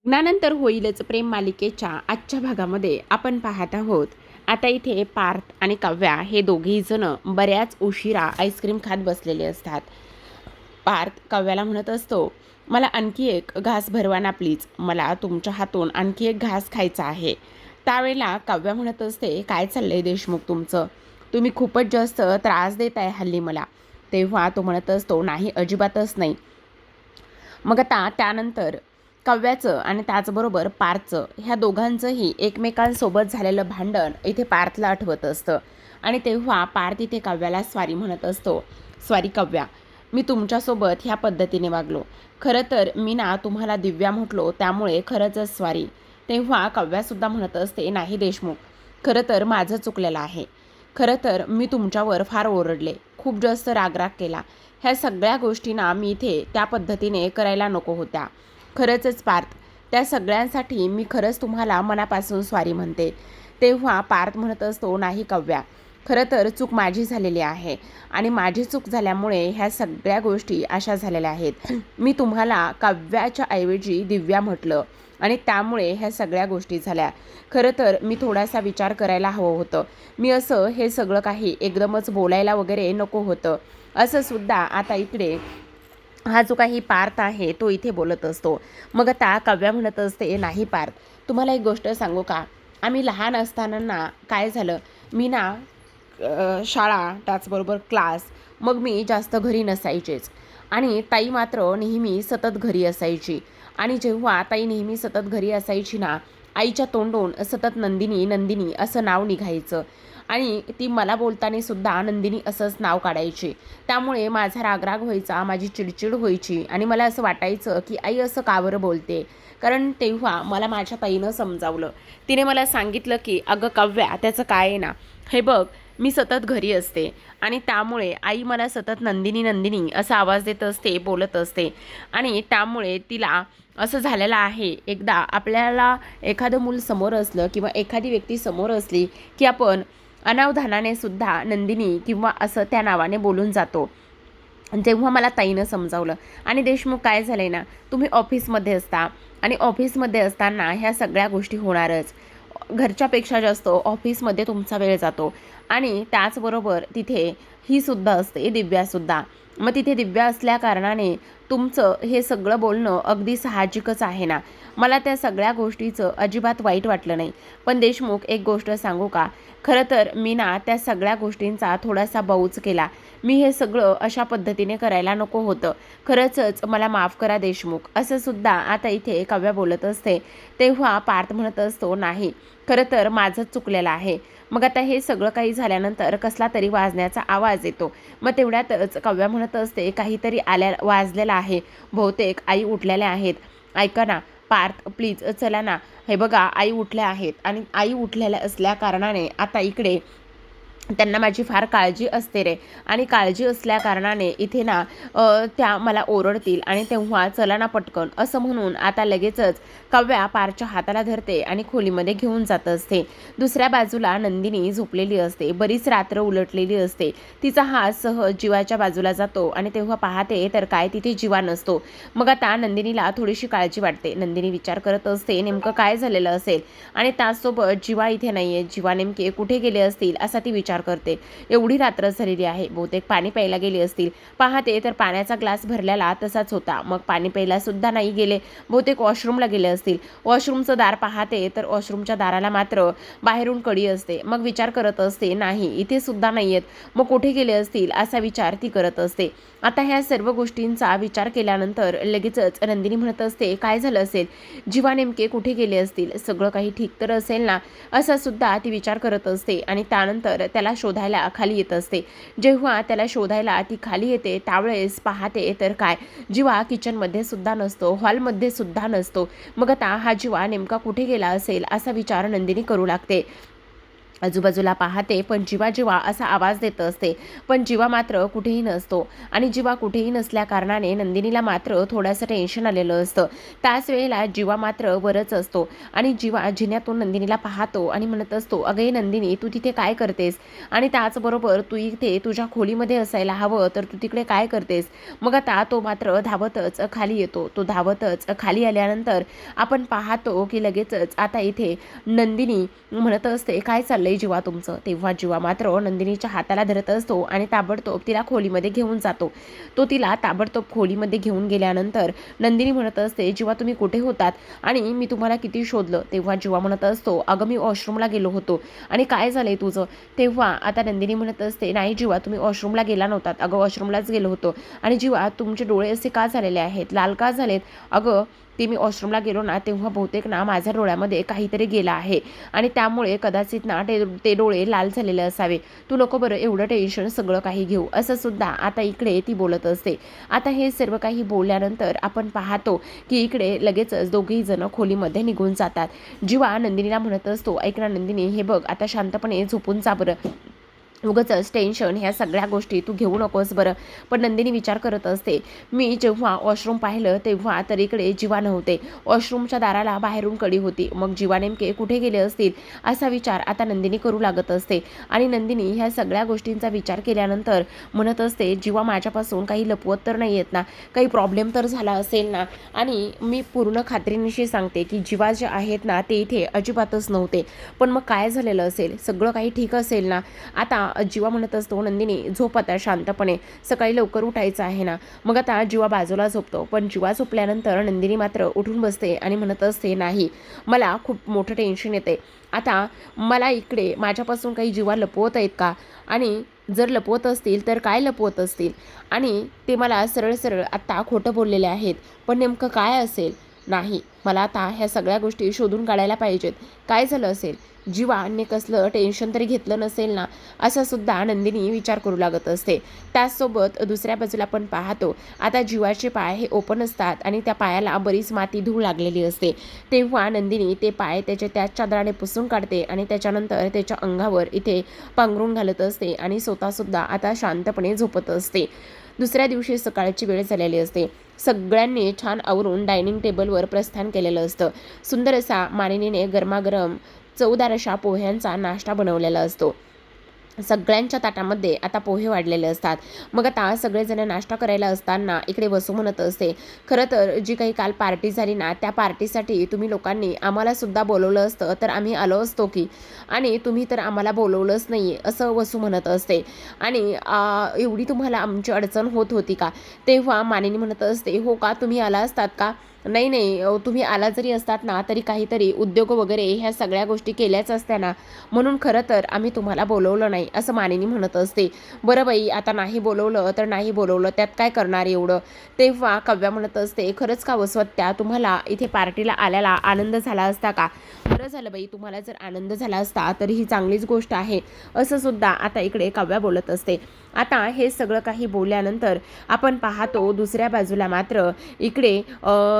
लग्नानंतर होईलच प्रेम मालिकेच्या आजच्या भागामध्ये आपण पाहत आहोत. आता इथे पार्थ आणि काव्या हे दोघेही जण बऱ्याच उशिरा आईस्क्रीम खात बसलेले असतात. पार्थ काव्याला म्हणत असतो, मला आणखी एक घास भरवा ना प्लीज, मला तुमच्या हातून आणखी एक घास खायचा आहे. त्यावेळेला काव्या म्हणत असते, काय चाललंय देशमुख तुमचं, तुम्ही खूपच जास्त त्रास देत आहे हल्ली मला. तेव्हा तो म्हणत असतो, नाही अजिबातच नाही. मग आता त्यानंतर काव्याचं आणि त्याचबरोबर पार्थचं ह्या दोघांचंही एकमेकांसोबत झालेलं भांडण इथे पार्थला आठवत असतं. आणि तेव्हा पार्थ इथे काव्याला स्वारी म्हणत असतो, स्वारी काव्या, मी तुमच्यासोबत ह्या पद्धतीने वागलो. खरं तर मी ना तुम्हाला दिव्या म्हटलो, त्यामुळे खरंच स्वारी. तेव्हा काव्यासुद्धा म्हणत असते, नाही देशमुख, खरं तर माझं चुकलेलं आहे. खरं तर मी तुमच्यावर फार ओरडले, खूप जास्त रागराग केला. ह्या सगळ्या गोष्टींना मी इथे त्या पद्धतीने करायला नको होत्या. खरंच पार्थ, त्या सगळ्यांसाठी मी खरंच तुम्हाला मनापासून स्वारी म्हणते. तेव्हा पार्थ म्हणत असतो, नाही काव्या, खरं तर चूक माझी झालेली आहे आणि माझी चूक झाल्यामुळे ह्या सगळ्या गोष्टी अशा झालेल्या आहेत. मी तुम्हाला काव्याच्या ऐवजी दिव्या म्हटलं आणि त्यामुळे ह्या सगळ्या गोष्टी झाल्या. खरं तर मी थोडासा विचार करायला हवं होतं. मी असं हे सगळं काही एकदमच बोलायला वगैरे नको होतं. असं सुद्धा आता इकडे हा जो काही पार्थ आहे तो इथे बोलत असतो. मग आता काव्या म्हणत असते, नाही पार्थ, तुम्हाला एक गोष्ट सांगू का, आम्ही लहान असताना काय झालं, मी ना शाळा त्याचबरोबर क्लास, मग मी जास्त घरी नसायचेच आणि ताई मात्र नेहमी सतत घरी असायची. आणि जेव्हा ताई नेहमी सतत घरी असायची ना, आईच्या तोंडून सतत नंदिनी नंदिनी असं नाव निघायचं आणि ती मला बोलताना सुद्धा नंदिनी असंच नाव काढायची. त्यामुळे माझा रागराग व्हायचा, माझी चिडचिड व्हायची आणि मला असं वाटायचं की आई असं का बरं बोलते. कारण तेव्हा मला माझ्या ताईनं समजावलं. तिने मला सांगितलं की अगं काव्या, त्याचं काय आहे ना, हे बघ, मी सतत घरी असते आणि त्यामुळे आई मला सतत नंदिनी नंदिनी असा आवाज देत असते, बोलत असते आणि त्यामुळे तिला असं झालेलं आहे. एकदा आपल्याला एखादं मूल समोर असलं किंवा एखादी व्यक्ती समोर असली की आपण अनावधानाने सुद्धा नंदिनी किंवा असं त्या नावाने बोलून जातो. तेव्हा मला ताईनं समजावलं. आणि देशमुख, काय झालं आहे ना, तुम्ही ऑफिसमध्ये असता आणि ऑफिसमध्ये असताना ह्या सगळ्या गोष्टी होणारच. घरच्यापेक्षा जास्त ऑफिसमध्ये तुमचा वेळ जातो आणि त्याचबरोबर तिथे ही सुद्धा असते, दिव्यासुद्धा. मग तिथे दिव्या असल्या कारणाने तुमचं हे सगळं बोलणं अगदी साहजिकच आहे ना. मला त्या सगळ्या गोष्टीचं अजिबात वाईट वाटलं नाही. पण देशमुख, एक गोष्ट सांगू का, खरं तर मी ना त्या सगळ्या गोष्टींचा थोडासा बाऊच केला. मी हे सगळं अशा पद्धतीने करायला नको होतं. खरंच मला माफ करा देशमुख, असं सुद्धा आता इथे काव्या बोलत असते. तेव्हा पार्थ म्हणत असतो, नाही, खरं तर माझंच चुकलेलं आहे. मग आता हे सगळं काही झाल्यानंतर कसला तरी वाजण्याचा आवाज येतो. मग तेवढ्यातच काव्या म्हणत असते, काहीतरी वाजलेलं आहे, बहुतेक आई उठलेल्या आहेत. ऐका ना पार्थ, प्लीज चला ना, हे बघा आई उठल्या आहेत आणि आई उठलेल्या असल्या कारणाने आता इकडे त्यांना माझी फार काळजी असते रे. आणि काळजी असल्या कारणाने इथे ना त्या मला ओरडतील आणि तेव्हा चला ना पटकन, असं म्हणून आता लगेचच काव्या पारच्या हाताला धरते आणि खोलीमध्ये घेऊन जात असते. दुसऱ्या बाजूला नंदिनी झोपलेली असते, बरीच रात्र उलटलेली असते. तिचा हात सहज जीवाच्या बाजूला जातो आणि तेव्हा पाहते तर काय, तिथे जीवा नसतो. मग आता नंदिनीला थोडीशी काळजी वाटते. नंदिनी विचार करत असते नेमकं काय झालेलं असेल आणि त्याचसोबत जीवा इथे नाही आहे, जीवा नेमके कुठे गेले असतील असा ती विचार करते. एवढी रात्र झालेली आहे, बहुतेक पाणी प्यायला गेली असतील. पाहते तर पाण्याचा ग्लास भरलेला तसाच होता. मग पाणी प्यायला सुद्धा नाही गेले, बहुतेक वॉशरूमला गेले असतील. वॉशरूमचं दार पाहते तर वॉशरूमच्या दाराला मात्र बाहेरून कडी असते. मग विचार करत असते, नाही इथे सुद्धा नाही आहेत, मग कुठे गेले असतील असा विचार ती करत असते. आता ह्या सर्व गोष्टींचा विचार केल्यानंतर लगेचच नंदिनी म्हणत असते, काय झालं असेल, जीवा नेमके कुठे गेले असतील, सगळं काही ठीक तर असेल ना, असा सुद्धा ती विचार करत असते. आणि त्यानंतर त्याला शोधायला खाली येत असते. जेव्हा त्याला शोधायला ती खाली येते त्यावेळेस पाहते तर काय, जीवा किचनमध्ये सुद्धा नसतो, हॉलमध्ये सुद्धा नसतो. मग आता हा जीवा नेमका कुठे गेला असेल असा विचार नंदिनी करू लागते. आजूबाजूला पाहते, पण जीवा जीवा असा आवाज देत असते, पण जीवा मात्र कुठेही नसतो. आणि जीवा कुठेही नसल्या कारणाने नंदिनीला मात्र थोडंसं टेन्शन आलेलं असतं. त्याच वेळेला जीवा मात्र बरंच असतो आणि जीवा जिन्यातून नंदिनीला पाहतो आणि म्हणत असतो, अगं ये नंदिनी, तू तिथे काय करतेस? आणि त्याचबरोबर तू इथे तुझ्या खोलीमध्ये असायला हवं, तर तू तिकडे काय करतेस? मग आता तो मात्र धावतच खाली येतो. तो धावतच खाली आल्यानंतर आपण पाहतो की लगेचच आता इथे नंदिनी म्हणत असते, काय चाललंय जीवा तुमचं? तेव्हा जीवा मात्र नंदिनीच्या हाताला धरत असतो आणि ताबडतोब तिला खोलीमध्ये घेऊन जातो. तो तिला ताबडतोब खोलीमध्ये घेऊन गेल्यानंतर नंदिनी म्हणत असते, जीवा तुम्ही कुठे होतात आणि मी तुम्हाला किती शोधलं? तेव्हा जीवा म्हणत असतो, अगं मी वॉशरूमला गेलो होतो. आणि काय झालंय तुझं? तेव्हा आता नंदिनी म्हणत असते, नाही जीवा तुम्ही वॉशरूमला गेला नव्हतात. अगं वॉशरूमलाच गेलो होतो. आणि जीवा तुमचे डोळे असे का झालेले आहेत, लाल का झालेत? अगं ते मी वॉशरूमला गेलो ना, तेव्हा बहुतेक ना माझ्या डोळ्यामध्ये काहीतरी गेलं आहे आणि त्यामुळे कदाचित ना ते डोळे लाल झालेले असावे. तू नको बरं एवढं टेन्शन सगळं काही घेऊ, असं सुद्धा आता इकडे ती बोलत असते. आता हे सर्व काही बोलल्यानंतर आपण पाहतो की इकडे लगेचच दोघेही जण खोलीमध्ये निघून जातात. जीवा नंदिनीला म्हणत असतो, ऐक ना नंदिनी, हे बघ आता शांतपणे झोपून जा बरं, उगाचच टेन्शन ह्या सगळ्या गोष्टी तू घेऊ नकोस बरं. पण नंदिनी विचार करत असते, मी जेव्हा वॉशरूम पाहिलं तेव्हा तर इकडे जीवा नव्हते. वॉशरूमच्या दाराला बाहेरून कडी होती. मग जीवा नेमके कुठे गेले असतील असा विचार आता नंदिनी करू लागत असते. आणि नंदिनी ह्या सगळ्या गोष्टींचा विचार केल्यानंतर म्हणत असते, जीवा माझ्यापासून काही लपवत तर नाही येत ना, काही प्रॉब्लेम तर झाला असेल ना? आणि मी पूर्ण खात्रीनिशी सांगते की जीवा जे आहेत ना ते इथे अजिबातच नव्हते. पण मग काय झालेलं असेल, सगळं काही ठीक असेल ना? आता जीवा म्हणत असतो, नंदिनी झोप आता शांतपणे, सकाळी लवकर उठायचं आहे ना. मग आता जीवा बाजूला झोपतो. पण जीवा झोपल्यानंतर नंदिनी मात्र उठून बसते आणि म्हणत असते, नाही मला खूप मोठं टेन्शन येते. आता मला इकडे माझ्यापासून काही जीवा लपवत आहेत का? आणि जर लपवत असतील तर काय लपवत असतील? आणि ते मला सरळ सरळ आत्ता खोटं बोललेले आहेत, पण नेमकं काय असेल? नाही, मला आता ह्या सगळ्या गोष्टी शोधून काढायला पाहिजेत. काय झालं असेल? जीवाने कसलं टेन्शन तरी घेतलं नसेल ना, असं सुद्धा नंदिनी विचार करू लागत असते. त्याचसोबत दुसऱ्या बाजूला आपण पाहतो, आता जीवाचे पाय हे ओपन असतात आणि त्या पायाला बरीच माती धूळ लागलेली असते. तेव्हा नंदिनी ते पाय त्याच चादराने पुसून काढते आणि त्याच्यानंतर त्याच्या अंगावर इथे पांघरून घालत असते आणि स्वतःसुद्धा आता शांतपणे झोपत असते. दुसऱ्या दिवशी सकाळची वेळ झालेली असते. सगळ्यांनी छान आवरून डायनिंग टेबलवर प्रस्थान केलेलं असतं. सुंदर असा मानिनीने गरमागरम चवदार अशा पोह्यांचा नाश्ता बनवलेला असतो. सगळ्यांच्या ताटामध्ये आता पोहे वाढलेले असतात. मग आता सगळेजण नाश्ता करायला असताना इकडे वसू म्हणत असते, खरं तर जी काही काल पार्टी झाली ना, त्या पार्टीसाठी तुम्ही लोकांनी आम्हाला सुद्धा बोलवलं असतं तर आम्ही आलो असतो की, आणि तुम्ही तर आम्हाला बोलवलंच नाही असं वसू म्हणत असते. आणि एवढी तुम्हाला आमची अडचण होत होती का? तेव्हा मानिनी म्हणत असते, हो का, तुम्ही आला असतात का? नाही नाही, तुम्ही आला जरी असतात ना तरी काहीतरी उद्योग वगैरे ह्या सगळ्या गोष्टी केल्याच असत्या ना, म्हणून खरं तर आम्ही तुम्हाला बोलवलं नाही असं मानिनी म्हणत असते. बरं बाई, आता नाही बोलवलं तर नाही बोलवलं, त्यात काय करणार एवढं? तेव्हा काव्या म्हणत असते, खरंच का वसवत्या, तुम्हाला इथे पार्टीला आल्याला आनंद झाला असता का? बरं झालं बाई, तुम्हाला जर आनंद झाला असता तर ही चांगलीच गोष्ट आहे, असं सुद्धा आता इकडे काव्या बोलत असते. आता हे सगळं काही बोलल्यानंतर आपण पाहतो दुसऱ्या बाजूला मात्र इकडे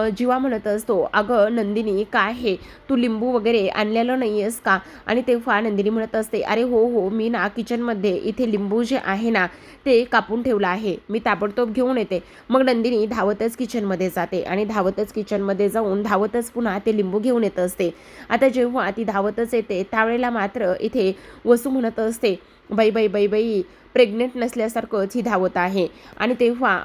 जीवा म्हणत असतो, अगं नंदिनी, काय हे तू लिंबू वगैरे आणलेलं नाही आहेस का? आणि तेव्हा नंदिनी म्हणत असते, अरे हो हो, मी ना किचनमध्ये इथे लिंबू जे आहे ना ते कापून ठेवलं आहे, मी ताबडतोब घेऊन येते. मग नंदिनी धावतच किचनमध्ये जाते आणि धावतच किचनमध्ये जाऊन धावतच पुन्हा ते लिंबू घेऊन येत असते. आता जेव्हा ती धावतच येते त्यावेळेला मात्र इथे वसू म्हणत असते, बाई बाई बाई बाई, प्रेग्नेंट नसल्यासारखंच ही धावत आहे. आणि तेव्हा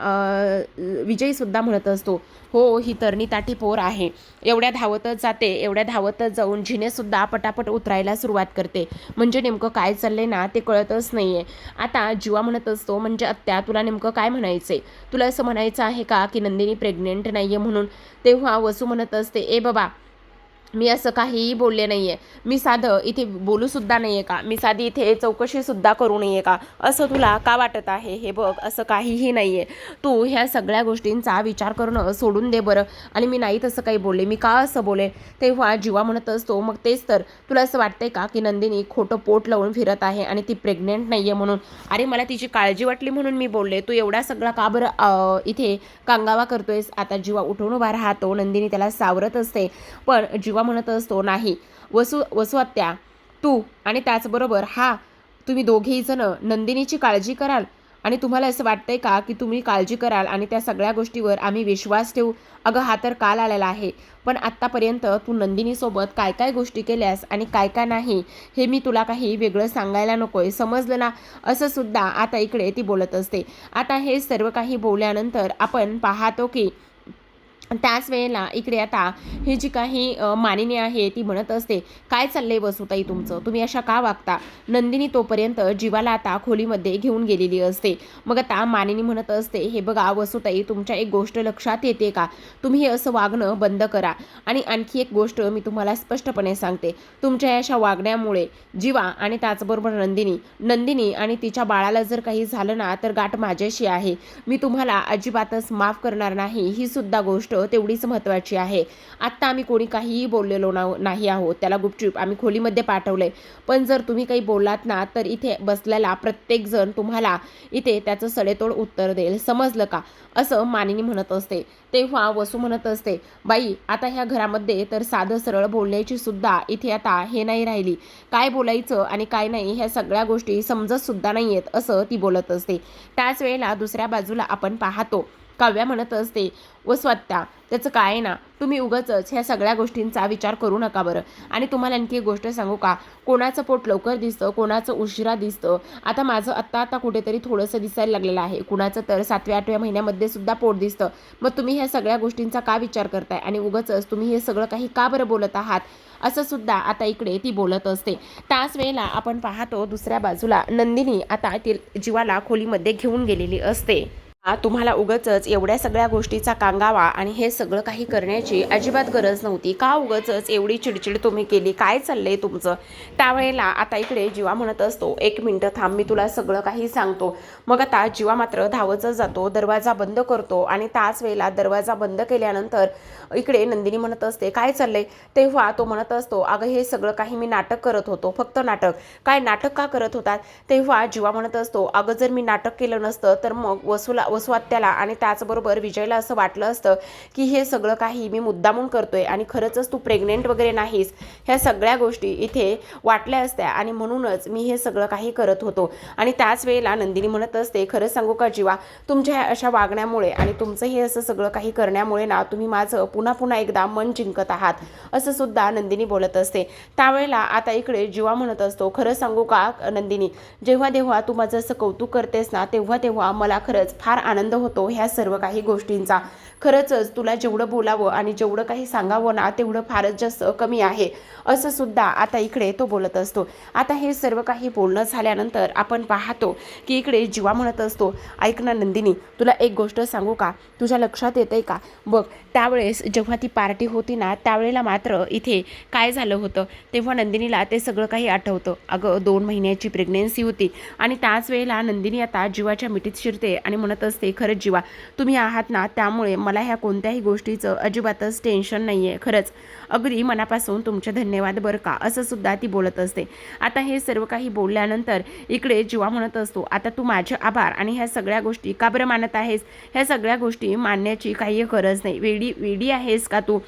विजयसुद्धा म्हणत असतो, हो ही तरणी ताठी पोर आहे, एवढ्या धावतच जाते, एवढ्या धावतच जाऊन जिनेसुद्धा पटापट उतरायला सुरुवात करते, म्हणजे नेमकं काय चाललंय ना ते कळतच नाही आहे. आता जीवा म्हणत असतो, म्हणजे आत्या तुला नेमकं काय म्हणायचं आहे? तुला असं म्हणायचं आहे का की नंदिनी प्रेग्नेंट नाही आहे म्हणून? तेव्हा वसू म्हणत असते, ए बाबा, मी असं काहीही बोलले नाही आहे, मी साधं इथे बोलूसुद्धा नाही आहे का, मी साधी इथे चौकशीसुद्धा करू नये का, असं तुला का वाटत आहे? हे बघ, असं काहीही नाही आहे, तू ह्या सगळ्या गोष्टींचा विचार करणं सोडून दे बरं. आणि मी नाही तसं काही बोलले, मी का असं बोले? तेव्हा जीवा म्हणत असतो, मग तेच तर, तुला असं वाटतंय का की नंदिनी खोटं पोट लावून फिरत आहे आणि ती प्रेग्नेंट नाही आहे म्हणून? अरे मला तिची काळजी वाटली म्हणून मी बोलले, तू एवढा सगळा का बरं इथे कांगावा करतोयस? आता जीवा उठून उभा राहतो. नंदिनी त्याला सावरत असते, पण जीवा म्हणत असतो, नाही वसू आत्या, तू आणि त्याचबरोबर तुम्ही दोघेही जण नंदिनीची काळजी कराल आणि तुम्हाला असं वाटतंय का की तुम्ही काळजी कराल आणि त्या सगळ्या गोष्टीवर आम्ही विश्वास ठेवू? अगं हा तर काल आलेला आहे, पण आत्तापर्यंत तू नंदिनीसोबत काय काय गोष्टी केल्यास आणि काय काय नाही हे मी तुला काही वेगळं सांगायला नकोय, समजलं ना? असं सुद्धा आता इकडे ती बोलत असते. आता हे सर्व काही बोलल्यानंतर आपण पाहतो की त्याच वेळेला इकडे आता ही जी काही मानिनी आहे ती म्हणत असते, काय चाललंय वसुताई तुमचं? तुम्ही अशा का वागता? नंदिनी तोपर्यंत जीवाला आता खोलीमध्ये घेऊन गेलेली असते. मग आता मानिनी म्हणत असते, हे बघा वसुताई, तुमच्या एक गोष्ट लक्षात येते का? तुम्ही हे असं वागणं बंद करा. आणि आणखी एक गोष्ट मी तुम्हाला स्पष्टपणे सांगते, तुमच्या अशा वागण्यामुळे जीवा आणि त्याचबरोबर नंदिनी आणि तिच्या बाळाला जर काही झालं ना तर गाठ माझ्याशी आहे. मी तुम्हाला अजिबातच माफ करणार नाही, ही सुद्धा गोष्ट तेवढीच महत्त्वाची आहे. आत्ता आम्ही कोणी काहीही बोललेलो नाही आहोत, त्याला गुपचूप आम्ही खोलीमध्ये पाठवलंय. पण जर तुम्ही काही बोललात ना तर इथे बसलेला प्रत्येकजण तुम्हाला इथे त्याचं सडेतोड उत्तर देईल, समजलं का? असं मानिनी म्हणत असते. तेव्हा वसू म्हणत असते, बाई आता ह्या घरामध्ये तर साधं सरळ बोलण्याची सुद्धा इथे आता हे नाही राहिली, काय बोलायचं आणि काय नाही ह्या सगळ्या गोष्टी समजत सुद्धा नाही आहेत, असं ती बोलत असते. त्याच वेळेला दुसऱ्या बाजूला आपण पाहतो काव्या म्हणत असते, व स्वतः त्याचं काय ना, तुम्ही उगाचच ह्या सगळ्या गोष्टींचा विचार करू नका बरं. आणि तुम्हाला आणखी एक गोष्ट सांगू का? कोणाचं पोट लवकर दिसतं, कोणाचं उशिरा दिसतं. आता माझं आता कुठेतरी थोडंसं दिसायला लागलेलं आहे, कुणाचं तर 7व्या-8व्या महिन्यामध्ये सुद्धा पोट दिसतं. मग तुम्ही ह्या सगळ्या गोष्टींचा का विचार करताय आणि उगाचच तुम्ही हे सगळं काही का बरं बोलत आहात? असं सुद्धा आता इकडे ती बोलत असते. त्याच वेळेला आपण पाहतो दुसऱ्या बाजूला नंदिनी आता ती जीवाला खोलीमध्ये घेऊन गेलेली असते. तुम्हाला उगाचच एवढ्या सगळ्या गोष्टीचा कांगावा आणि हे सगळं काही करण्याची अजिबात गरज नव्हती. का उगाचच एवढी चिडचिड तुम्ही केली? काय चाललंय तुमचं? त्यावेळेला आता इकडे जीवा म्हणत असतो, 1 मिनिट थांब, मी तुला सगळं काही सांगतो. मग आता जीवा मात्र धावतच जातो, दरवाजा बंद करतो आणि त्याच वेळेला दरवाजा बंद केल्यानंतर इकडे नंदिनी म्हणत असते, काय चाललंय? तेव्हा तो म्हणत असतो, अगं हे सगळं काही मी नाटक करत होतो, फक्त नाटक. काय नाटक का करत होतात? तेव्हा जीवा म्हणत असतो, अगं जर मी नाटक केलं नसतं तर मग वसुआत्याला आणि त्याचबरोबर विजयला असं वाटलं असतं की हे सगळं काही मी मुद्दामून करतोय आणि खरंच तू प्रेग्नेंट वगैरे नाहीस, ह्या सगळ्या गोष्टी इथे वाटल्या असत्या आणि म्हणूनच मी हे सगळं काही करत होतो. आणि त्याच वेळेला नंदिनी म्हणत असते, खरं सांगू का जीवा, तुमच्या अशा वागण्यामुळे आणि तुमचं हे असं सगळं काही करण्यामुळे ना तुम्ही माझं पुन्हा एकदा मन जिंकत आहात, असं सुद्धा नंदिनी बोलत असते. त्यावेळेला आता इकडे जीवा म्हणत असतो, खरं सांगू का नंदिनी, जेव्हा तू माझं असं कौतुक करतेस ना तेव्हा मला खरंच फार आनंद होतो ह्या सर्व काही गोष्टींचा. खरंच तुला जेवढं बोलावं आणि जेवढं काही सांगावं ना तेवढं फारच जास्त कमी आहे, असं सुद्धा आता इकडे तो बोलत असतो. आता हे सर्व काही बोलणं झाल्यानंतर आपण पाहतो की इकडे जीवा म्हणत असतो, ऐक ना नंदिनी, तुला एक गोष्ट सांगू का? तुझ्या लक्षात येतंय का? बघ त्यावेळेस जेव्हा ती पार्टी होती ना त्यावेळेला मात्र इथे काय झालं होतं, तेव्हा नंदिनीला ते सगळं काही आठवतं. अगं 2 महिन्याची प्रेग्नेन्सी होती आणि त्याच वेळेला नंदिनी आता जीवाच्या मिठीत शिरते आणि म्हणत असते, खरंच जीवा, तुम्ही आहात ना त्यामुळे मला ह्या कोणत्याही गोष्टीचं अजिबातच टेन्शन नाही आहे. खरंच अगदी मनापासून तुमचे धन्यवाद बरं का, असं सुद्धा ती बोलत असते. आता हे सर्व काही बोलल्यानंतर इकडे जीवा म्हणत असतो, आता तू माझे आभार आणि ह्या सगळ्या गोष्टी का बरं मानत आहेस? ह्या सगळ्या गोष्टी मानण्याची काही गरज नाही. वेडी आहेस का तू?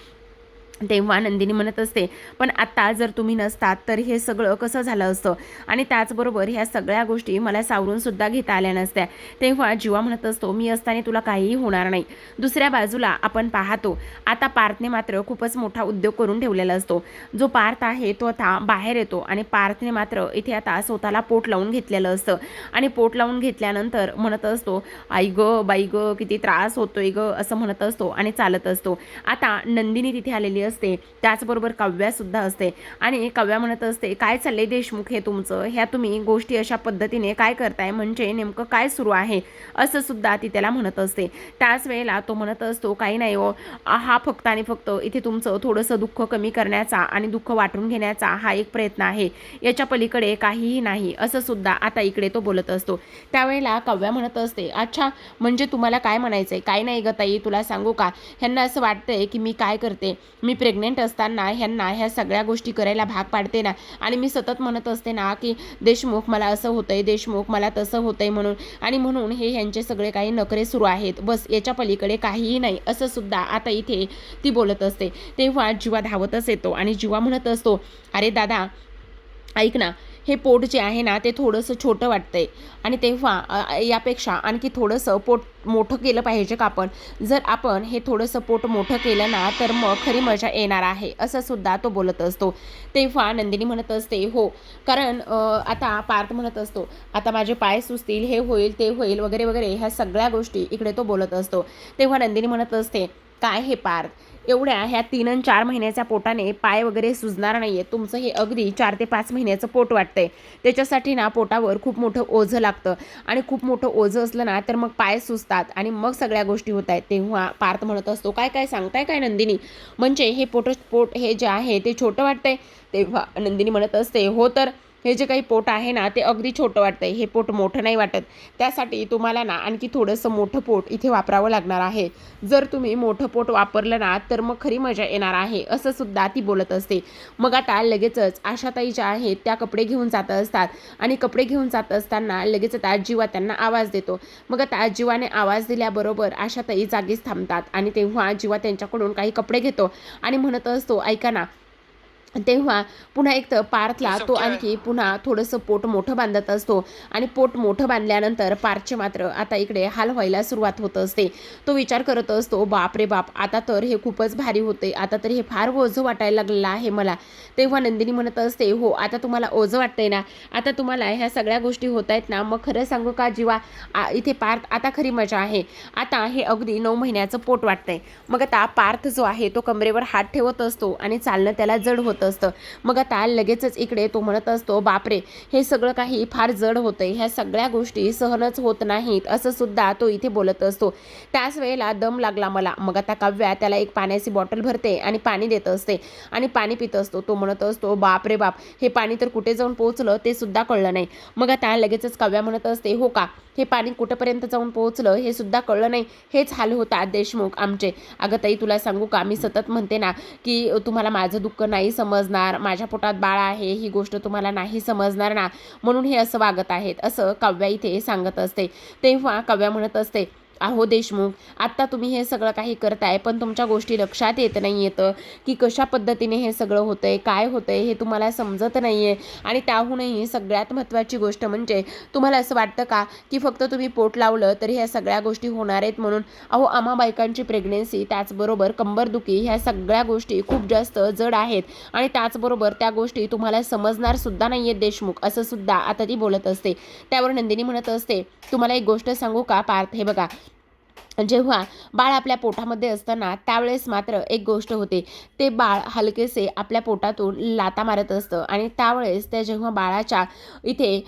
तेव्हा नंदिनी म्हणत असते, पण आता जर तुम्ही नसतात तर हे सगळं कसं झालं असतं आणि त्याचबरोबर ह्या सगळ्या गोष्टी मला सावरून सुद्धा घेता आल्या नसत्या. तेव्हा जीवा म्हणत असतो, मी असताना तुला काहीही होणार नाही. दुसऱ्या बाजूला आपण पाहतो आता पार्थने मात्र खूपच मोठा उद्योग करून ठेवलेला असतो. जो पार्थ आहे तो आता बाहेर येतो आणि पार्थने मात्र इथे आता स्वतःला पोट लावून घेतलेलं असतं आणि पोट लावून घेतल्यानंतर म्हणत असतो, आई ग बाई ग, किती त्रास होतोय ग, असं म्हणत असतो आणि चालत असतो. आता नंदिनी तिथे आलेली असते, त्याचबरोबर काव्या सुद्धा असते आणि काव्या म्हणत असते, काय चाललंय देशमुख हे तुमचं? ह्या तुम्ही गोष्टी अशा पद्धतीने काय करताय? म्हणजे नेमकं काय सुरू आहे? असं सुद्धा ती त्याला म्हणत असते. त्याच वेळेला तो म्हणत असतो, काही नाही हो, हा फक्त आणि फक्त इथे तुमचं थोडंसं दुःख कमी करण्याचा आणि दुःख वाटून घेण्याचा हा एक प्रयत्न आहे, याच्या पलीकडे काहीही नाही, असं सुद्धा आता इकडे तो बोलत असतो. त्यावेळेला काव्या म्हणत असते, अच्छा म्हणजे तुम्हाला काय म्हणायचंय? काय नाही ग ताई, तुला सांगू का, ह्यांना असं वाटतंय की मी काय करते, मी प्रेग्नेंट असताना ह्यांना ह्या सगळ्या गोष्टी करायला भाग पाडते ना, आणि मी सतत म्हणत असते ना की देशमुख मला असं होतंय, देशमुख मला तसं होतंय म्हणून, आणि म्हणून हे ह्यांचे सगळे काही नखरे सुरू आहेत, बस याच्या पलीकडे काहीही नाही, असं सुद्धा आता इथे ती बोलत असते. तेव्हा जीवा धावतच येतो आणि जीवा म्हणत असतो, अरे दादा, ऐक ना, हे पोट जे आहे ना ते थोडंसं छोटं वाटतंय आणि तेव्हा यापेक्षा आणखी थोडंसं पोट मोठं केलं पाहिजे का आपण? जर आपण हे थोडंसं पोट मोठं केलं ना तर मग खरी मजा येणार आहे, असं सुद्धा तो बोलत असतो. तेव्हा नंदिनी म्हणत असते, हो, कारण आता पार्थ म्हणत असतो, आता माझे पाय सुचतील, हे होईल, ते होईल, वगैरे वगैरे, ह्या सगळ्या गोष्टी इकडे तो बोलत असतो. तेव्हा नंदिनी म्हणत असते, काय हे पार्थ, एवढ्या ह्या 3 आणि 4 महिन्याच्या पोटाने पाय वगैरे सुजणार नाहीये. तुमचं हे अगदी 4 ते 5 महिन्याचं पोट वाटतंय. त्याच्यासाठी ना पोटावर खूप मोठं ओझं लागतं आणि खूप मोठं ओझं असलं ना तर मग पाय सुजतात आणि मग सगळ्या गोष्टी होत आहेत. तेव्हा पार्थ म्हणत असतो, काय काय सांगताय काय नंदिनी, म्हणजे हे पोट हे जे आहे ते छोटं वाटतंय? तेव्हा नंदिनी म्हणत असते, हो तर हे जे काही पोट आहे ना ते अगदी छोटं वाटतंय, हे पोट मोठं नाही वाटत. त्यासाठी तुम्हाला ना आणखी थोडंसं मोठं पोट इथे वापरावं लागणार आहे. जर तुम्ही मोठं पोट वापरलं ना तर मग खरी मजा येणार आहे, असं सुद्धा ती बोलत असते. मग आता लगेचच आशाताई ज्या आहेत त्या कपडे घेऊन जात असतात आणि कपडे घेऊन जात असताना लगेच आता जीवा त्यांना आवाज देतो. मग आता जीवाने आवाज दिल्याबरोबर आशाताई जागीच थांबतात आणि तेव्हा जीवा त्यांच्याकडून काही कपडे घेतो आणि म्हणत असतो, ऐका ना. तेव्हा पुन्हा एक तर पार्थला तो आणखी पुन्हा थोडंसं पोट मोठं बांधत असतो आणि पोट मोठं बांधल्यानंतर पार्थचे मात्र आता इकडे हाल व्हायला सुरुवात होत असते. तो विचार करत असतो, बाप रे बाप, आता तर हे खूपच भारी होते, आता तर हे फार ओझं वाटायला लागलेलं आहे मला. तेव्हा नंदिनी म्हणत असते, हो, आता तुम्हाला ओझं वाटतंय ना, आता तुम्हाला ह्या सगळ्या गोष्टी होत आहेत ना, मग खरं सांगू का जीवा, इथे पार्थ आता खरी मजा आहे. आता हे अगदी 9 महिन्याचं पोट वाटतंय. मग आता पार्थ जो आहे तो कमरेवर हात ठेवत असतो आणि चालणं त्याला जड होतं असतं. मग आता लगेचच इकडे तो म्हणत असतो, बापरे, हे सगळं काही फार जड होतंय, ह्या सगळ्या गोष्टी सहनच होत नाहीत, असं सुद्धा तो इथे बोलत असतो. त्याच वेळेला दम लागला मला. मग आता काव्या त्याला एक पाण्याची बॉटल भरते आणि पाणी देत असते आणि पाणी पित असतो. तो म्हणत असतो, बाप रे बाप, हे पाणी तर कुठे जाऊन पोहोचलं ते सुद्धा कळलं नाही. मग आता लगेचच काव्या म्हणत असते, हो का, हे पाणी कुठेपर्यंत जाऊन पोहोचलं हे सुद्धा कळलं नाही, हेच हाल होतात देशमुख आमचे. अगं ताई, तुला सांगू का, मी सतत म्हणते ना की तुम्हाला माझं दुःख नाही समजणार, माझ्या पोटात बाळ आहे ही गोष्ट तुम्हाला नाही समजणार ना, म्हणून हे असं वागत आहेत, असं काव्या इथे सांगत असते. तेव्हा काव्या म्हणत असते, अहो देशमुख, आत्ता तुम्ही हे सगळं काही करताय पण तुमच्या गोष्टी लक्षात येत नाही येतं की कशा पद्धतीने हे सगळं होतंय, काय होतंय हे तुम्हाला समजत नाही आहे. आणि त्याहूनही सगळ्यात महत्त्वाची गोष्ट म्हणजे तुम्हाला असं वाटतं का की फक्त तुम्ही पोट लावलं तर ह्या सगळ्या गोष्टी होणार आहेत म्हणून? अहो, आम्हा बायकांची प्रेग्नेन्सी, त्याचबरोबर कंबरदुखी, ह्या सगळ्या गोष्टी खूप जास्त जड आहेत आणि त्याचबरोबर त्या गोष्टी तुम्हाला समजणार सुद्धा नाही आहेत देशमुख, असं सुद्धा आता ती बोलत असते. त्यावर नंदिनी म्हणत असते, तुम्हाला एक गोष्ट सांगू का पार्थ, हे बघा, जेव्हा बाळ आपल्या पोटामध्ये असताना त्यावेळेस मात्र एक गोष्ट होते, ते बाळ हलकेसे आपल्या पोटातून लाथा मारत असतं आणि त्यावेळेस त्या जेव्हा बाळाच्या इथे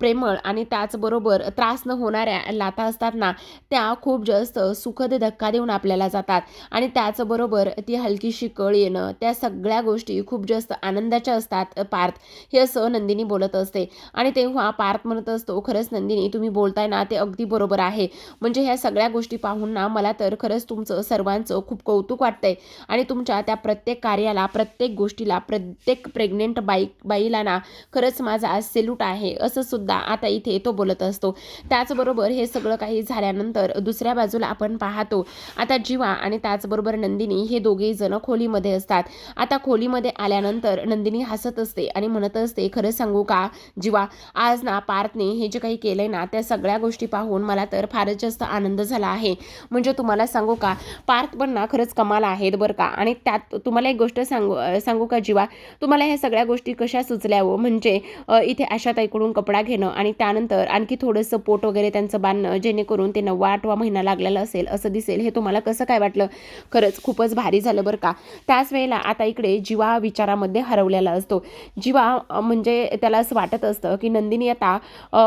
प्रेमळ आणि त्याचबरोबर त्रास न होणाऱ्या लाथा असतात ना, त्या खूप जास्त सुखद धक्का देऊन आपल्याला जातात आणि त्याचबरोबर ती हलकीशी कळ येणं, त्या सगळ्या गोष्टी खूप जास्त आनंदाच्या असतात पार्थ, हे असं नंदिनी बोलत असते. आणि तेव्हा पार्थ म्हणत असतो, खरंच नंदिनी, तुम्ही बोलताय ना ते अगदी बरोबर आहे, म्हणजे ह्या सगळ्या गोष्टी पाहून ना मला तर खरंच तुमचं सर्वांचं खूप कौतुक वाटतंय आणि तुमच्या त्या प्रत्येक कार्याला, प्रत्येक गोष्टीला, प्रत्येक प्रेग्नेंट बाईला ना खरंच माझा सेल्यूट आहे, असं सुद्धा आता इथे तो बोलत असतो. त्याचबरोबर हे सगळं काही झाल्यानंतर दुसऱ्या बाजूला आपण पाहतो, आता जीवा आणि त्याचबरोबर नंदिनी हे दोघेही जण खोलीमध्ये असतात. आता खोलीमध्ये आल्यानंतर नंदिनी हसत असते आणि म्हणत असते, खरं सांगू का जीवा, आज ना पार्थने हे जे काही केलंय ना त्या सगळ्या गोष्टी पाहून मला तर फारच जास्त आनंद झाला आहे. म्हणजे तुम्हाला सांगू का, पार्थ पण ना खरंच कमाल आहेत बरं का. आणि त्यात तुम्हाला एक गोष्ट सांगू का जीवा, तुम्हाला ह्या सगळ्या गोष्टी कशा सुचल्या हो? म्हणजे इथे आशाताईकडून कपडा घेणं आणि त्यानंतर आणखी थोडंसं पोट वगैरे त्यांचं बांधणं, जेणेकरून ते 9वा-8वा महिना लागलेला असेल असं दिसेल, हे तुम्हाला कसं काय वाटलं? खरंच खूपच भारी झालं बरं का. त्याच वेळेला आता इकडे जीवा विचारामध्ये हरवलेला असतो. जीवा म्हणजे त्याला असं वाटत असतं की नंदिनी आता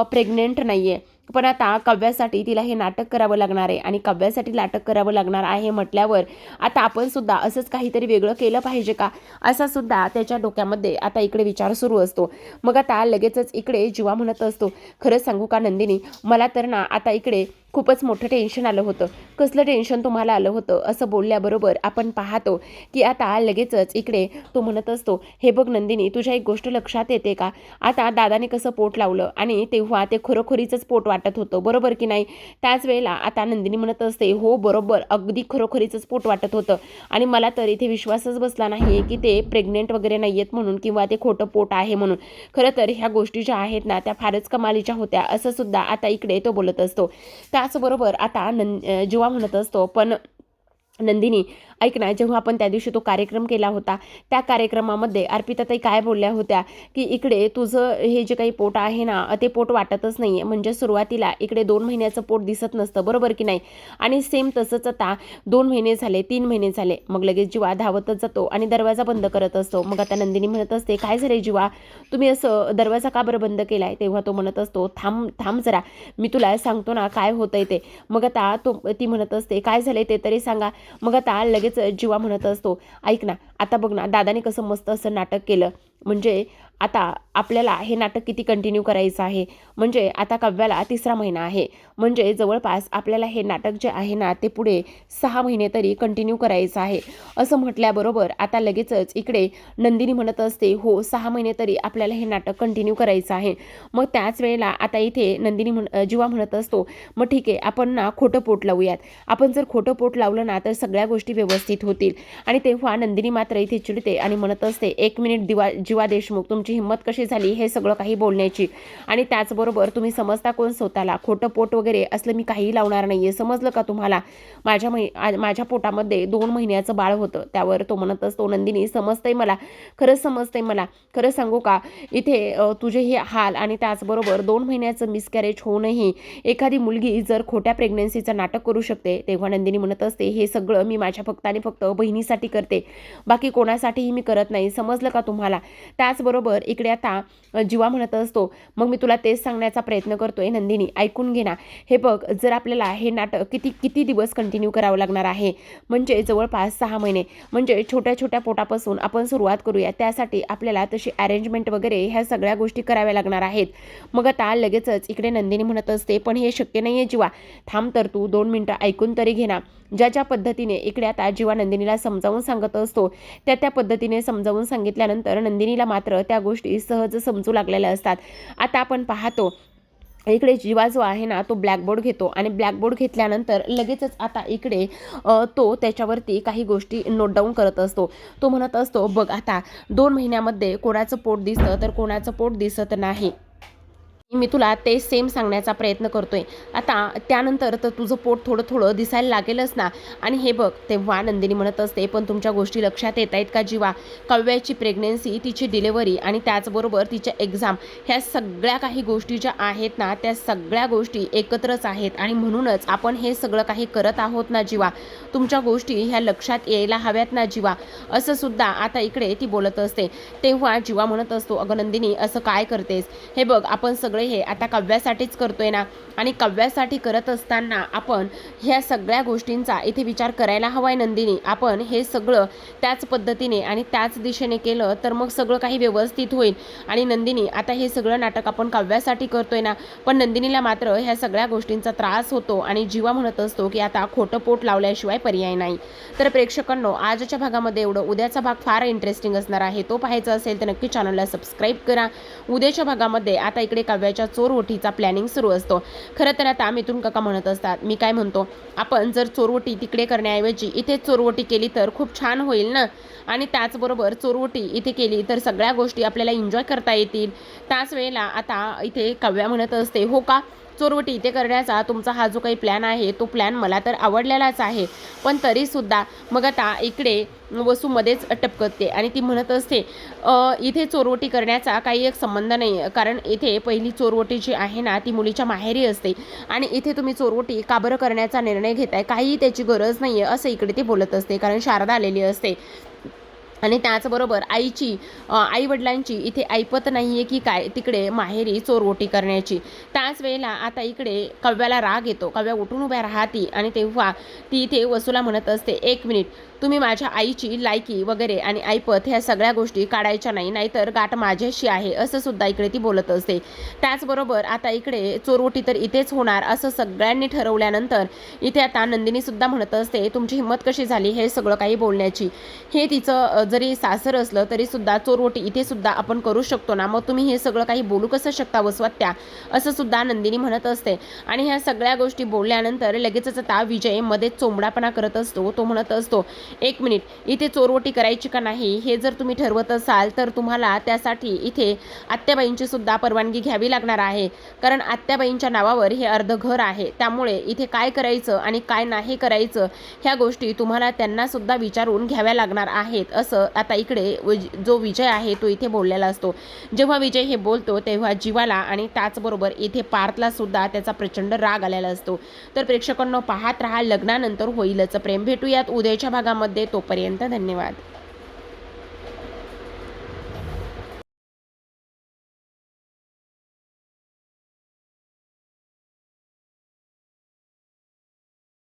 प्रेग्नेंट नाहीये, पण आता काव्यासाठी तिला हे नाटक करावं लागणार आहे आणि काव्यासाठी नाटक करावं लागणार आहे म्हटल्यावर आता आपण सुद्धा असंच काहीतरी वेगळं केलं पाहिजे का, असा सुद्धा त्याच्या डोक्यामध्ये आता इकडे विचार सुरू असतो. मग आता लगेचच इकडे जीवा म्हणत असतो, खरंच सांगू का नंदिनी, मला तर ना आता इकडे खूपच मोठं टेन्शन आलं होतं. कसलं टेन्शन तुम्हाला आलं होतं असं बोलल्याबरोबर आपण पाहतो की आता लगेचच इकडे तो म्हणत असतो, हे बघ नंदिनी, तुझ्या एक गोष्ट लक्षात येते का? आता दादाने कसं पोट लावलं आणि तेव्हा ते खरोखरीचंच पोट वाटत होतं, बरोबर की नाही? त्याच वेळेला आता नंदिनी म्हणत असते, हो बरोबर, अगदी खरोखरीचंच पोट वाटत होतं आणि मला तर इथे विश्वासच बसला नाही की ते प्रेग्नेंट वगैरे नाही आहेत म्हणून, किंवा ते खोटं पोट आहे म्हणून. खरं तर ह्या गोष्टी ज्या आहेत ना त्या फारच कमालीच्या होत्या, असं सुद्धा आता इकडे तो बोलत असतो. त्याचबरोबर आता जेव्हा म्हणत असतो, पण नंदिनी ऐक ना, जेव्हा आपण त्या दिवशी तो कार्यक्रम केला होता त्या कार्यक्रमामध्ये अर्पिताताई काय बोलल्या होत्या की इकडे तुझं हे जे काही पोट आहे ना ते पोट वाटतच नाही आहे. म्हणजे सुरुवातीला इकडे 2 महिन्याचं पोट दिसत नसतं, बरोबर की नाही? आणि सेम तसंच आता 2 महिने झाले, 3 महिने झाले, मग लगेच जीवा धावतच जातो आणि दरवाजा बंद करत असतो. मग आता नंदिनी म्हणत असते, काय झालंय जीवा, तुम्ही असं दरवाजा का बरं बंद केलाय? तेव्हा तो म्हणत असतो, थांब थांब जरा, मी तुला सांगतो ना काय होतंय ते. मग आता ती म्हणत असते, काय झालंय ते तरी सांगा. मग आता लगेच जीवा म्हणत असतो, ऐक ना, आता बघ ना, दादाने कसं मस्त असं नाटक केलं, म्हणजे आता आपल्याला हे नाटक किती कंटिन्यू करायचं आहे? म्हणजे आता काव्याला 3रा महिना आहे, म्हणजे जवळपास आपल्याला हे नाटक जे आहे ना ते पुढे 6 महिने तरी कंटिन्यू करायचं आहे. असं म्हटल्याबरोबर आता लगेचच इकडे नंदिनी म्हणत असते, हो 6 महिने तरी आपल्याला हे नाटक कंटिन्यू करायचं आहे. मग त्याच वेळेला आता इथे जीवा म्हणत असतो, मग ठीक आहे, आपण ना खोटं पोट लावूयात. आपण जर खोटं पोट लावलं ना तर सगळ्या गोष्टी व्यवस्थित होतील. आणि तेव्हा नंदिनी मात्र इथे चिडते आणि म्हणत असते, 1 मिनिट जीवा देशमुख, तुमची हिंमत कशी झाली हे सगळं काही बोलण्याची? आणि त्याचबरोबर तुम्ही समजता कोण स्वतःला? खोटं पोट वगैरे असलं मी काही लावणार नाहीये, समजलं का तुम्हाला? माझ्या पोटामध्ये 2 महिन्याचं बाळ होतं. त्यावर तो म्हणत असतो, नंदिनी समजतंय मला, खरंच समजतंय मला. खरं सांगू का, इथे तुझे हे हाल आणि त्याचबरोबर 2 महिन्याचं मिसकॅरेज होऊनही एखादी मुलगी जर खोट्या प्रेग्नन्सीचं नाटक करू शकते. तेव्हा नंदिनी म्हणत असते, हे सगळं मी माझ्या फक्त आणि फक्त बहिणीसाठी करते, बाकी कोणासाठीही मी करत नाही, समजलं का तुम्हाला? त्याचबरोबर इकडे आता जीवा म्हणत असतो, मग मी तुला तेच सांगण्याचा प्रयत्न करतोय नंदिनी, ऐकून घे ना. हे बघ, जर आपल्याला हे नाटक किती दिवस कंटिन्यू करावं लागणार आहे, म्हणजे जवळपास 6 महिने, म्हणजे छोट्या छोट्या पोटापासून आपण सुरुवात करूया. त्यासाठी आपल्याला तशी अरेंजमेंट वगैरे ह्या सगळ्या गोष्टी कराव्या लागणार आहेत. मग आता लगेचच इकडे नंदिनी म्हणत असते, पण हे शक्य नाहीये जीवा, थांब तर तू 2 मिनिटं ऐकून तरी घे ना. ज्या पद्धतीने इकडे आता जीवा नंदिनीला समजावून सांगत असतो त्या पद्धतीने समजावून सांगितल्यानंतर नंदिनीला मात्र त्या गोष्टी सहज समजू लागलेल्या असतात. आता आपण पाहतो इकडे जीवा जो आहे ना तो ब्लॅकबोर्ड घेतो आणि ब्लॅकबोर्ड घेतल्यानंतर लगेचच आता इकडे तो त्याच्यावरती काही गोष्टी नोट डाऊन करत असतो. तो म्हणत असतो, बघ आता 2 महिन्यामध्ये कोणाचं पोट दिसतं तर कोणाचं पोट दिसत नाही. मी तुला ते सेम सांगण्याचा प्रयत्न करतोय. आता त्यानंतर तर तुझं पोट थोडं थोडं दिसायला लागेलच ना. आणि हे बघ, तेव्हा नंदिनी म्हणत असते, पण तुमच्या गोष्टी लक्षात येत आहेत का जीवा? काव्याची प्रेग्नेन्सी, तिची डिलेव्हरी आणि त्याचबरोबर तिच्या एक्झाम, ह्या सगळ्या काही गोष्टी ज्या आहेत ना त्या सगळ्या गोष्टी एकत्रच आहेत आणि म्हणूनच आपण हे सगळं काही करत आहोत ना जीवा. तुमच्या गोष्टी ह्या लक्षात यायला हव्यात ना जीवा, असं सुद्धा आता इकडे ती बोलत असते. तेव्हा जीवा म्हणत असतो, अगं नंदिनी असं काय करतेस? हे बघ, आपण सगळे हे आता काव्यासाठीच करतोय ना, आणि काव्यासाठी करत असताना आपण ह्या सगळ्या गोष्टींचा इथे विचार करायला हवाय नंदिनी. आपण हे सगळं त्याच पद्धतीने आणि त्याच दिशेने केलं तर मग सगळं काही व्यवस्थित होईल. आणि नंदिनी, आता हे सगळं नाटक आपण काव्यासाठी करतोय ना, पण नंदिनीला मात्र ह्या सगळ्या गोष्टींचा त्रास होतो आणि जीवा म्हणत असतो की आता खोटं पोट लावल्याशिवाय पर्याय नाही. तर प्रेक्षकांनो, आजच्या भागामध्ये एवढं. उद्याचा भाग फार इंटरेस्टिंग असणार आहे, तो पाहायचा असेल तर नक्की चॅनलला सबस्क्राईब करा. उद्याच्या भागामध्ये आता इकडे काव्याच्या चोरवटीचा प्लॅनिंग सुरू असतो. खरं तर आता मिथुन काका म्हणत असतात, मी काय म्हणतो, आपण जर चोरवटी तिकडे करण्याऐवजी इथे चोरवटी केली तर खूप छान होईल ना. आणि त्याचबरोबर चोरवटी इथे केली तर सगळ्या गोष्टी आपल्याला एन्जॉय करता येतील. त्याच वेळेला आता इथे काव्या म्हणत असते, हो का, चोरवटी इथे करण्याचा तुमचा हा जो काही प्लॅन आहे तो प्लॅन मला तर आवडलेलाच आहे, पण तरीसुद्धा मग आता इकडे वसू मध्येच टपकते आणि ती म्हणत असते, इथे चोरवटी करण्याचा काही एक संबंध नाही, कारण इथे पहिली चोरवटी जी आहे ना ती मुलीच्या माहेरी असते आणि इथे तुम्ही चोरवटी का बरं करण्याचा निर्णय घेताय, काही त्याची गरज नाही आहे, असं इकडे ती बोलत असते. कारण शारदा आलेली असते आणि त्याचबरोबर आई वडिलांची इथे ऐपत नाही आहे की काय तिकडे माहेरी चोरवटी करण्याची. त्याच वेळेला आता इकडे काव्याला राग येतो. काव्या उठून उभ्या राहती आणि तेव्हा ती इथे वसूला म्हणत असते, 1 मिनिट, तुम्ही माझ्या आईची लायकी वगैरे आणि ऐपत ह्या सगळ्या गोष्टी काढायच्या नाही, नाहीतर गाठ माझ्याशी आहे, असं सुद्धा इकडे ती बोलत असते. त्याचबरोबर आता इकडे चोरवटी तर इथेच होणार असं सगळ्यांनी ठरवल्यानंतर इथे आता नंदिनी सुद्धा म्हणत असते, तुमची हिंमत कशी झाली हे सगळं काही बोलण्याची? हे तिचं जरी सासर असलं तरी सुद्धा चोरवटी इथे सुद्धा आपण करू शकतो ना, मग तुम्ही हे सगळं काही बोलू कसं शकता वसवत्या, असं सुद्धा नंदिनी म्हणत असते. आणि ह्या सगळ्या गोष्टी बोलल्यानंतर लगेचच आता विजय मध्ये चोंबडापणा करत असतो. तो म्हणत असतो, एक मिनिट, इथे चोरवटी करायची का नाही हे जर तुम्ही ठरवत असाल तर तुम्हाला त्यासाठी इथे आत्याबाईंची सुद्धा परवानगी घ्यावी लागणार आहे, कारण आत्याबाईंच्या नावावर हे अर्ध घर आहे. त्यामुळे इथे काय करायचं आणि काय नाही करायचं ह्या गोष्टी तुम्हाला त्यांना सुद्धा विचारून घ्याव्या लागणार आहेत, असं आता इकडे जो विजय आहे तो इथे बोललेला असतो. जेव्हा विजय हे बोलतो तेव्हा जीवाला आणि त्याचबरोबर इथे पार्थला सुद्धा त्याचा प्रचंड राग आलेला असतो. तर प्रेक्षकांनो, पाहत राहा लग्नानंतर होईलच प्रेम. भेटूयात उद्याच्या भागामध्ये. तोपर्यंत धन्यवाद.